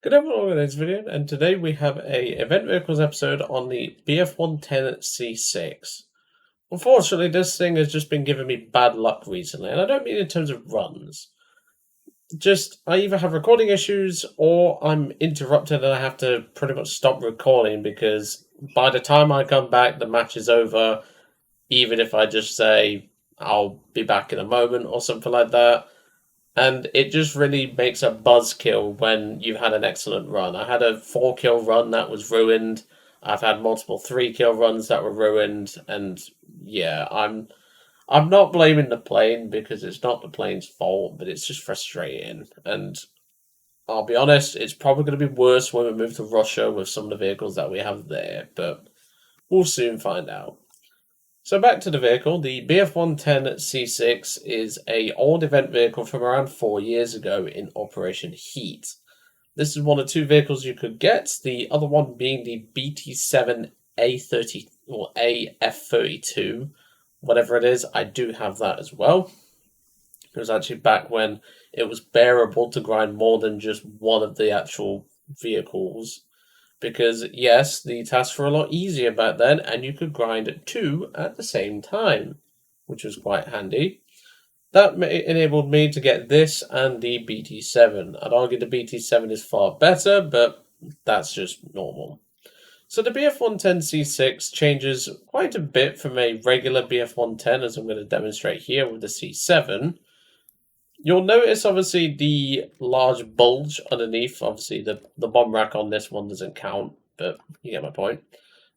Good everyone, in this video, and today we have a event vehicles episode on the BF-110 C-6. Unfortunately, this thing has just been giving me bad luck recently, and I don't mean in terms of runs. Just, I either have recording issues, or I'm interrupted and I have to pretty much stop recording, because by the time I come back, the match is over, even if I just say, I'll be back in a moment, or something like that. And it just really makes a buzzkill when you've had an excellent run. I had a 4-kill run that was ruined. I've had multiple 3-kill runs that were ruined, and yeah, I'm not blaming the plane because it's not the plane's fault, but it's just frustrating. And I'll be honest, it's probably going to be worse when we move to Russia with some of the vehicles that we have there, but we'll soon find out. So back to the vehicle, the BF-110 C6 is a old event vehicle from around 4 years ago in Operation Heat. This is one of two vehicles you could get, the other one being the BT-7 A30 or AF32, whatever it is. I do have that as well. It was actually back when it was bearable to grind more than just one of the actual vehicles. Because, yes, the tasks were a lot easier back then, and you could grind two at the same time, which was quite handy. That enabled me to get this and the BT-7. I'd argue the BT-7 is far better, but that's just normal. So the BF-110 C6 changes quite a bit from a regular BF-110, as I'm going to demonstrate here with the C7. You'll notice, obviously, the large bulge underneath. Obviously, the bomb rack on this one doesn't count, but you get my point.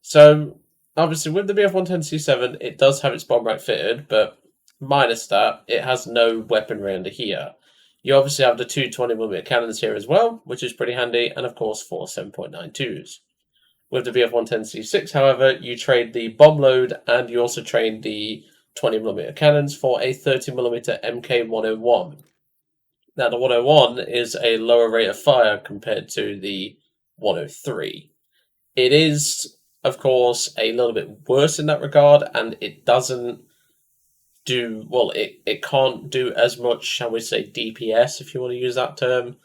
So, obviously, with the BF-110 C7, it does have its bomb rack fitted, but minus that, it has no weaponry under here. You obviously have the two 20mm cannons here as well, which is pretty handy, and of course, 4 7.92s. With the BF-110 C6, however, you trade the bomb load, and you also trade the 20mm cannons for a 30mm MK-101. Now, the 101 is a lower rate of fire compared to the 103. It is, of course, a little bit worse in that regard, and it doesn't do, well, it can't do as much, shall we say, DPS, if you want to use that term,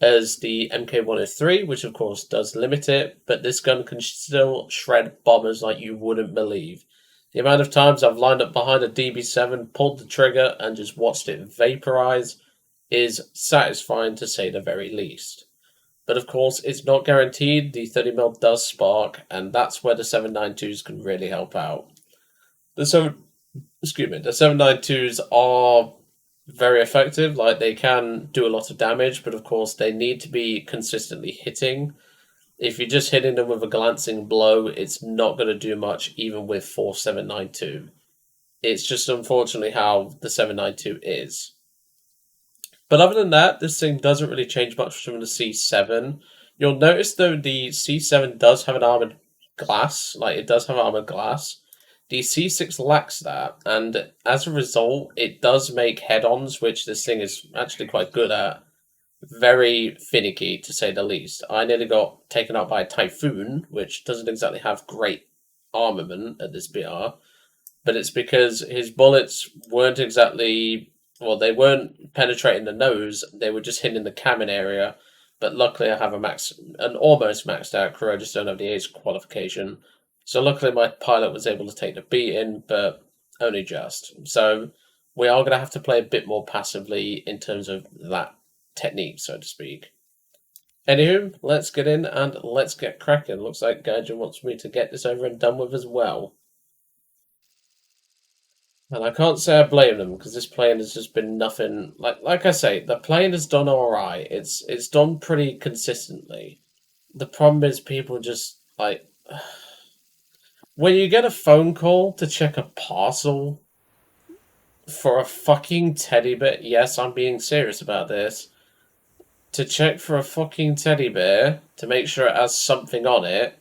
as the MK-103, which of course does limit it, but this gun can still shred bombers like you wouldn't believe. The amount of times I've lined up behind a DB7, pulled the trigger, and just watched it vaporize is satisfying to say the very least. But of course, it's not guaranteed. The 30mm does spark, and that's where the 7.92s can really help out. The 7.92s are very effective. Like, they can do a lot of damage, but of course, they need to be consistently hitting. If you're just hitting them with a glancing blow, it's not going to do much, even with 4 7.92. It's just unfortunately how the 7.92 is. But other than that, this thing doesn't really change much from the C7. You'll notice, though, the C7 does have an armored glass. Like, it does have armored glass. The C6 lacks that, and as a result, it does make head-ons, which this thing is actually quite good at, very finicky, to say the least. I nearly got taken out by a Typhoon, which doesn't exactly have great armament at this BR, but it's because his bullets weren't exactly, well, they weren't penetrating the nose, they were just hitting the cabin area, but luckily I have an almost maxed out crew, I just don't have the ace qualification, so luckily my pilot was able to take the beating, but only just. So we are going to have to play a bit more passively in terms of that technique, so to speak. Anywho, let's get in and let's get cracking. Looks like Gaijin wants me to get this over and done with as well. And I can't say I blame them, because this plane has just been nothing. Like I say, the plane has done alright. It's done pretty consistently. The problem is people just, like, when you get a phone call to check a parcel for a fucking teddy bear, yes, I'm being serious about this, to check for a fucking teddy bear to make sure it has something on it,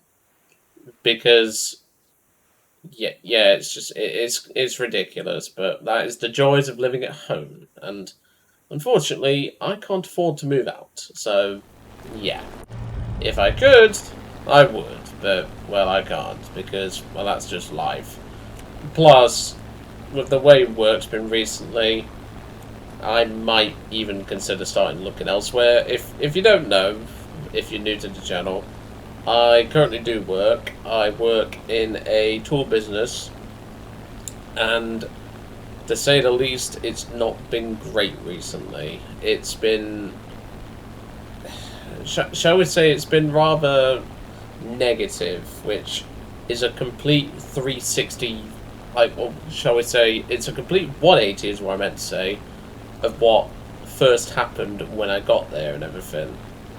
because yeah, it's just it's ridiculous. But that is the joys of living at home, and unfortunately, I can't afford to move out. So yeah, if I could, I would, but well, I can't, because well, that's just life. Plus, with the way work's been recently, I might even consider starting looking elsewhere. If you don't know, if you're new to the channel, I currently do work. I work in a tool business, and to say the least, it's not been great recently. It's been, shall we say, it's been rather negative, which is a complete 360, like, or shall we say, it's a complete 180 is what I meant to say, of what first happened when I got there and everything.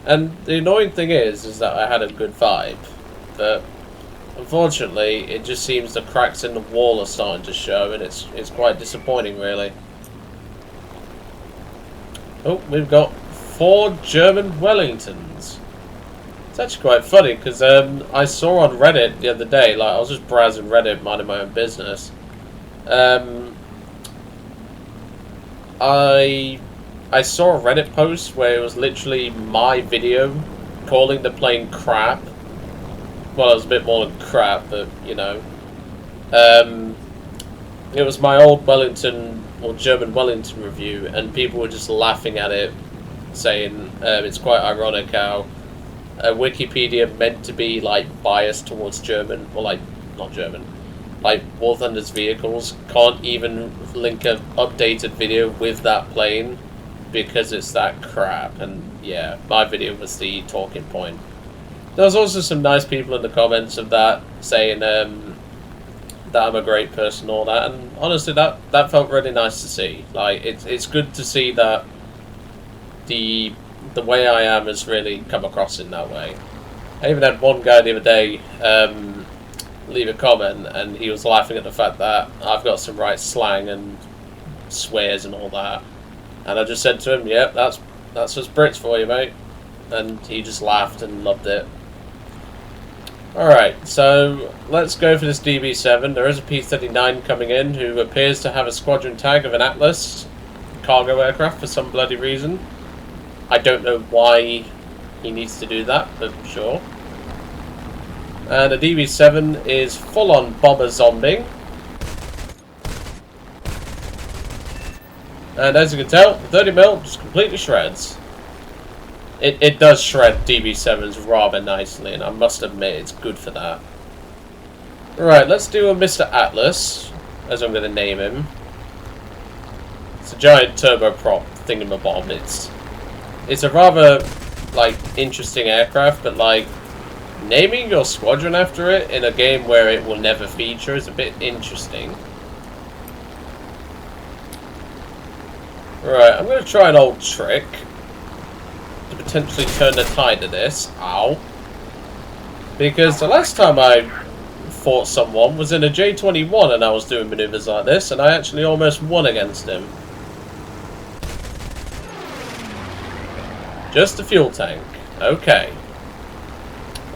And the annoying thing is that I had a good vibe, but unfortunately it just seems the cracks in the wall are starting to show, and it's quite disappointing, really. Oh, we've got 4 German Wellingtons. It's actually quite funny, because I saw on Reddit the other day, like, I was just browsing Reddit, minding my own business. I saw a Reddit post where it was literally my video calling the plane crap. Well, it was a bit more than crap, but, you know. It was my old Wellington, or German Wellington review, and people were just laughing at it, saying it's quite ironic how Wikipedia meant to be, like, biased towards German, or, like, not German, like, War Thunder's vehicles, can't even link an updated video with that plane because it's that crap. And yeah, my video was the talking point. There was also some nice people in the comments of that saying that I'm a great person and all that, and honestly that felt really nice to see. Like, it's good to see that the way I am has really come across in that way. I even had one guy the other day leave a comment, and he was laughing at the fact that I've got some right slang and swears and all that. And I just said to him, "Yep, that's just Brits for you, mate." And he just laughed and loved it. Alright, so let's go for this DB7. There is a P-39 coming in who appears to have a squadron tag of an Atlas cargo aircraft for some bloody reason. I don't know why he needs to do that, but sure. And the DB7 is full-on bomber zombie. And as you can tell, 30mm just completely shreds. It does shred DB7s rather nicely, and I must admit it's good for that. Right, let's do a Mr. Atlas, as I'm going to name him. It's a giant turboprop thingamabob. It's a rather, like, interesting aircraft, but, like, naming your squadron after it in a game where it will never feature is a bit interesting. Right, I'm going to try an old trick to potentially turn the tide of this. Ow. Because the last time I fought someone was in a J-21 and I was doing maneuvers like this, and I actually almost won against him. Just a fuel tank. Okay.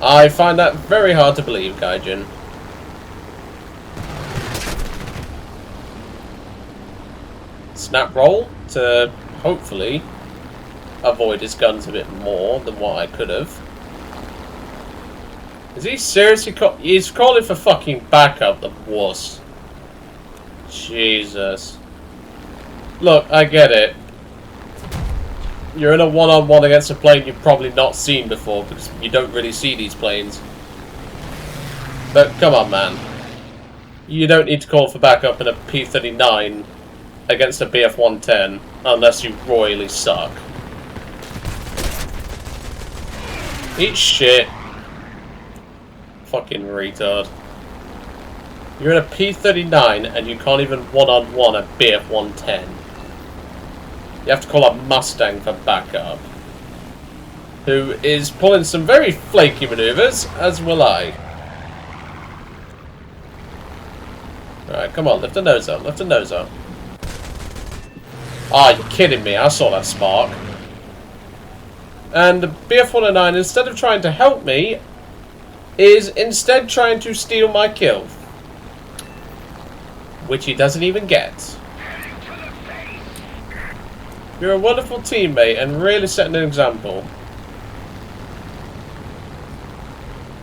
I find that very hard to believe, Gaijin. Snap roll to hopefully avoid his guns a bit more than what I could have. Is he seriously he's calling for fucking backup, the wuss. Jesus. Look, I get it. You're in a one-on-one against a plane you've probably not seen before, because you don't really see these planes. But come on, man. You don't need to call for backup in a P-39 against a BF-110 unless you royally suck. Eat shit. Fucking retard. You're in a P-39 and you can't even one-on-one a BF-110. You have to call a Mustang for backup. Who is pulling some very flaky maneuvers, as will I. Alright, come on, lift the nose up, lift the nose up. Ah, you're kidding me, I saw that spark. And the BF-109, instead of trying to help me, is instead trying to steal my kill. Which he doesn't even get. You're a wonderful teammate and really setting an example.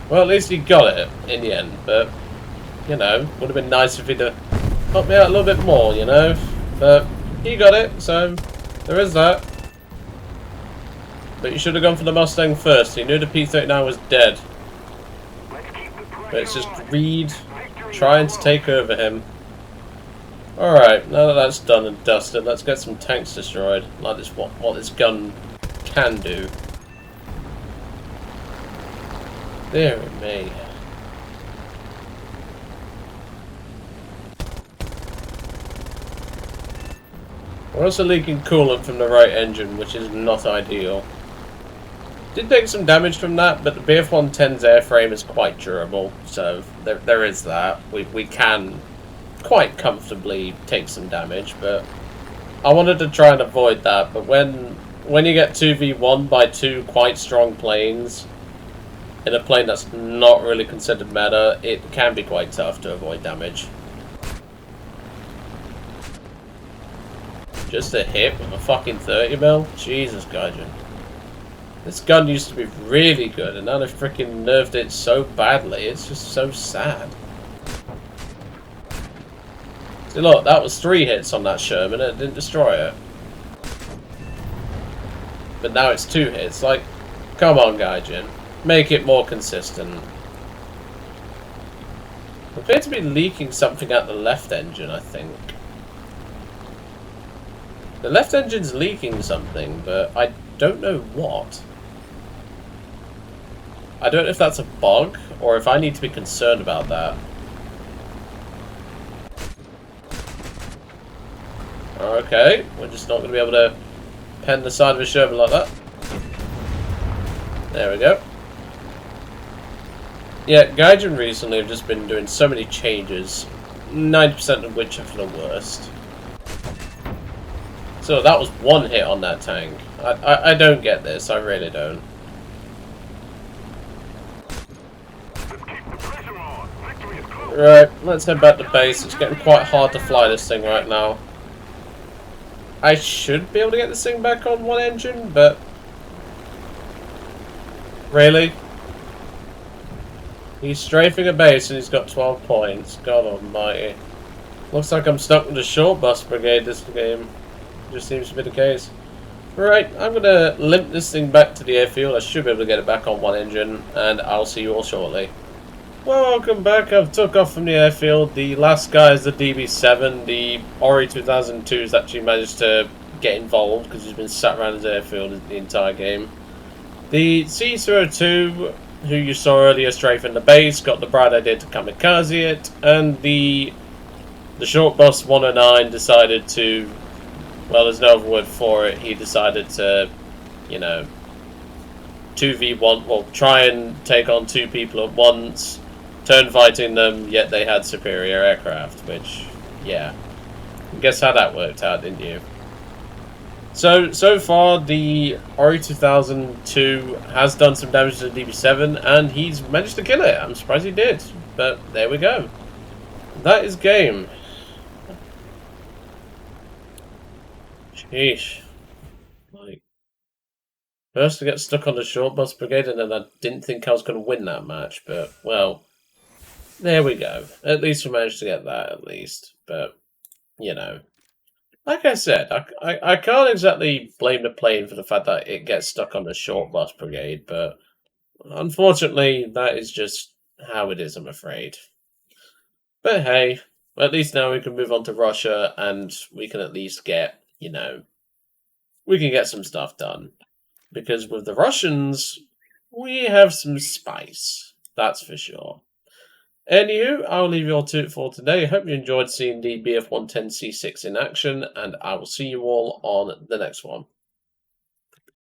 Well, at least he got it in the end, but, you know, would have been nice if he'd helped me out a little bit more, you know. But he got it, so there is that. But you should have gone for the Mustang first. You knew the P-39 was dead. But it's just greed trying to take over him. Alright, now that that's done and dusted, let's get some tanks destroyed. Like this, what this gun can do. Dear me. We're also leaking coolant from the right engine, which is not ideal. Did take some damage from that, but the BF-110's airframe is quite durable, so there is that. We can quite comfortably take some damage, but I wanted to try and avoid that. But when you get 2v1 by two quite strong planes in a plane that's not really considered meta, it can be quite tough to avoid damage. Just a hit with a fucking 30 mil? Jesus, Gaijin. This gun used to be really good, and now they've freaking nerfed it so badly. It's just so sad. See, look, that was 3 hits on that Sherman, and it didn't destroy it. But now it's 2 hits. Like, come on, Gaijin. Make it more consistent. We appear to be leaking something at the left engine, I think. The left engine's leaking something, but I don't know what. I don't know if that's a bug, or if I need to be concerned about that. Okay, we're just not going to be able to pen the side of a Sherman like that. There we go. Yeah, Gaijin recently have just been doing so many changes, 90% of which are for the worst. So that was 1 hit on that tank. I don't get this, I really don't. Right, let's head back to base. It's getting quite hard to fly this thing right now. I should be able to get this thing back on 1 engine, but... Really? He's strafing a base and he's got 12 points. God almighty. Looks like I'm stuck with the Shortbus brigade this game. Just seems to be the case. Right, I'm going to limp this thing back to the airfield. I should be able to get it back on 1 engine, and I'll see you all shortly. Welcome back. I've took off from the airfield. The last guy is the DB7. The Ori 2002 has actually managed to get involved because he's been sat around his airfield the entire game. The C-02, who you saw earlier strafing the base, got the bright idea to kamikaze it, and the Shortbus 109 decided to... Well, there's no other word for it. He decided to, you know, 2v1, well, try and take on 2 people at once, turn fighting them, yet they had superior aircraft, which, yeah. Guess how that worked out, didn't you? So far, the Ori 2002 has done some damage to the DB7, and he's managed to kill it. I'm surprised he did, but there we go. That is game. Sheesh. Like, first I get stuck on the Shortbus brigade, and then I didn't think I was going to win that match, but, well, there we go. At least we managed to get that, at least. But, you know, like I said, I can't exactly blame the plane for the fact that it gets stuck on the Shortbus brigade, but unfortunately, that is just how it is, I'm afraid. But hey, at least now we can move on to Russia, and we can at least get, you know, we can get some stuff done. Because with the Russians, we have some spice. That's for sure. Anywho, I'll leave you all to it for today. I hope you enjoyed seeing the BF-110 C-6 in action, and I will see you all on the next one.